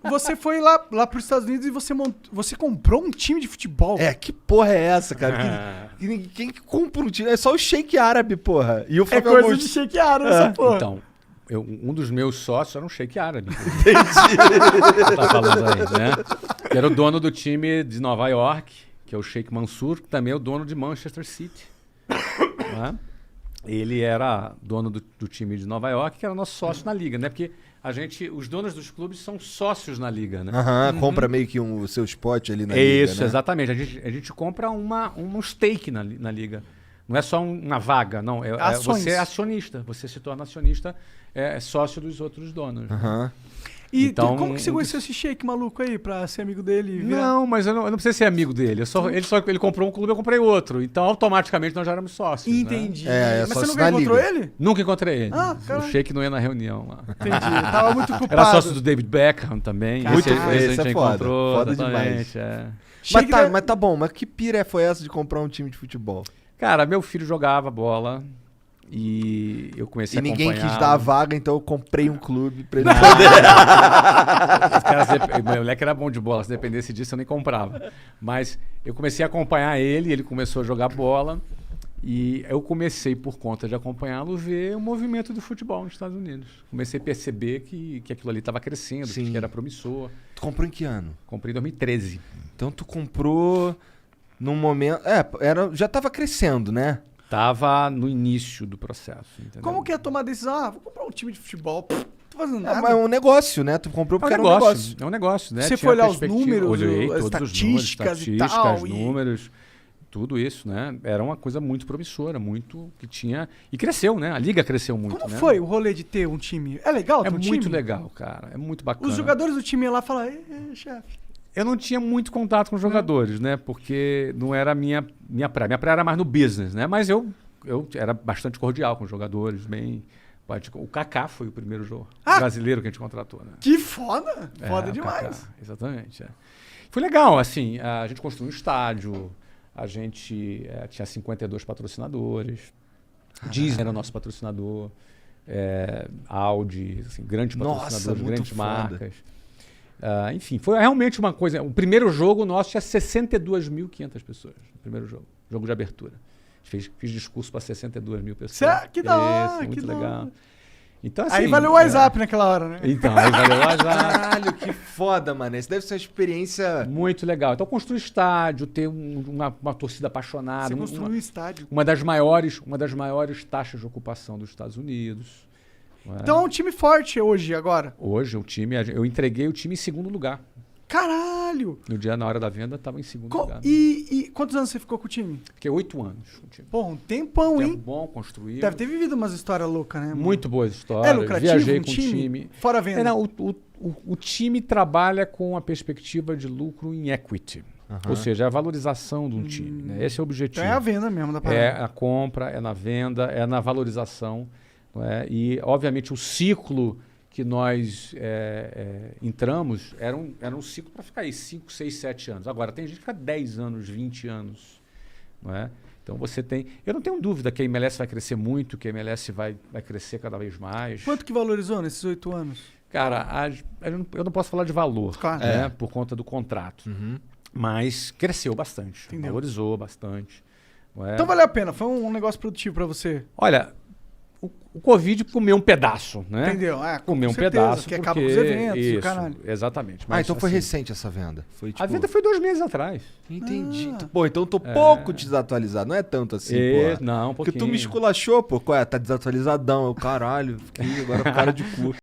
Você foi lá para os Estados Unidos e você comprou um time de futebol. Que porra é essa, cara? Quem que compra um time? É só o Sheik árabe, porra. E o É coisa de Sheik árabe essa porra. Então, um dos meus sócios era um Sheik árabe. Entendi. Tá falando aí, né? Que era o dono do time de Nova York, que é o Sheik Mansour, que também é o dono de Manchester City. Né? Ele era dono do time de Nova York, que era nosso sócio na liga, né? Porque os donos dos clubes são sócios na liga, né? Compra meio que o seu spot ali na liga, Isso, né? exatamente. A gente compra um stake na liga. Não é só uma vaga, não. Você é acionista. Você se torna acionista, sócio dos outros donos. Né? E então, como que você conheceu esse Sheik maluco aí pra ser amigo dele? Não, mas eu não precisei ser amigo dele. Ele comprou um clube, eu comprei outro. Então, automaticamente, nós já éramos sócios. Entendi. Né? Mas você nunca encontrou ele? Nunca encontrei ele. O Sheik não ia na reunião lá. Entendi. Tava muito ocupado. Era sócio do David Beckham também. Esse é foda. Encontrou, Foda demais. Mas tá bom, mas que pira foi essa de comprar um time de futebol? Cara, meu filho jogava bola. E eu comecei a acompanhar. E ninguém quis dar a vaga, então eu comprei um clube pra ele poder. O moleque era bom de bola, se dependesse disso eu nem comprava. Mas eu comecei a acompanhar ele começou a jogar bola. E eu comecei, por conta de acompanhá-lo, ver o movimento do futebol nos Estados Unidos. Comecei a perceber que aquilo ali estava crescendo, que era promissor. Tu comprou em que ano? Comprei em 2013. Então tu comprou num momento... já estava crescendo, né? Tava no início do processo, entendeu? Como que é tomar a decisão? Vou comprar um time de futebol. Tô fazendo nada. Mas é um negócio, né? Tu comprou porque era um negócio. É um negócio, né? Você foi olhar os números, olhei as estatísticas e tal. Números, tudo isso, né? Era uma coisa muito promissora, que tinha... E cresceu, né? A liga cresceu muito, Como né? foi o rolê de ter um time? É legal ter um time? É muito legal, cara. É muito bacana. Os jogadores do time iam lá e falavam, chefe... Eu não tinha muito contato com os jogadores, né? Porque não era a minha praia. Minha praia era mais no business, né? Mas eu era bastante cordial com os jogadores, bem... O Kaká foi o primeiro brasileiro que a gente contratou, né? Que foda! Foda demais. Kaká, exatamente. Foi legal, assim, a gente construiu um estádio, a gente tinha 52 patrocinadores, Disney era nosso patrocinador, Audi, assim, grandes patrocinadores, grandes marcas. Enfim, foi realmente uma coisa... O primeiro jogo nosso tinha 62.500 pessoas, no primeiro jogo de abertura. Fiz discurso para 62 mil pessoas. Que da hora, muito que legal. Então, assim, aí valeu o WhatsApp naquela hora, né? Então, aí valeu o WhatsApp. Caralho, que foda, mano. Isso deve ser uma experiência... Muito legal. Então, construir estádio, ter uma torcida apaixonada. Você construiu um estádio. Uma das maiores taxas de ocupação dos Estados Unidos. Então é um time forte hoje, agora. Hoje, eu entreguei o time em segundo lugar. Caralho! Na hora da venda, estava em segundo lugar. E quantos anos você ficou com o time? Fiquei 8 anos com o time. Pô, um tempão, hein? Bom, construir. Deve ter vivido umas histórias loucas, né? Mano? Muito boas histórias. É lucrativo Viajei um com o time. Fora a venda. O time trabalha com a perspectiva de lucro em equity. Ou seja, a valorização de um time. Né? Esse é o objetivo. Então é a venda mesmo da parada. É a compra, é na venda, é na valorização. Não é? E, obviamente, o ciclo que nós entramos era um ciclo para ficar aí 5, 6, 7 anos. Agora, tem gente que fica 10 anos, 20 anos. Não é? Então, você tem... Eu não tenho dúvida que a MLS vai crescer muito, que a MLS vai crescer cada vez mais. Quanto que valorizou nesses 8 anos? Cara, eu não posso falar de valor, claro. Né? Por conta do contrato. Mas cresceu bastante, valorizou bastante. Não é? Então, valeu a pena. Foi um negócio produtivo para você. Olha... O Covid comeu um pedaço, né? Entendeu? Comeu um pedaço. Que acaba com os eventos, isso, caralho. Exatamente. Mas, então foi recente essa venda? Foi, tipo... A venda foi 2 meses atrás. Entendi. Pô, então eu tô pouco desatualizado. Não é tanto assim, pô. Não, um pouquinho. Porque tu me esculachou, pô. Tá desatualizadão. Eu, caralho, fiquei agora com cara de cu.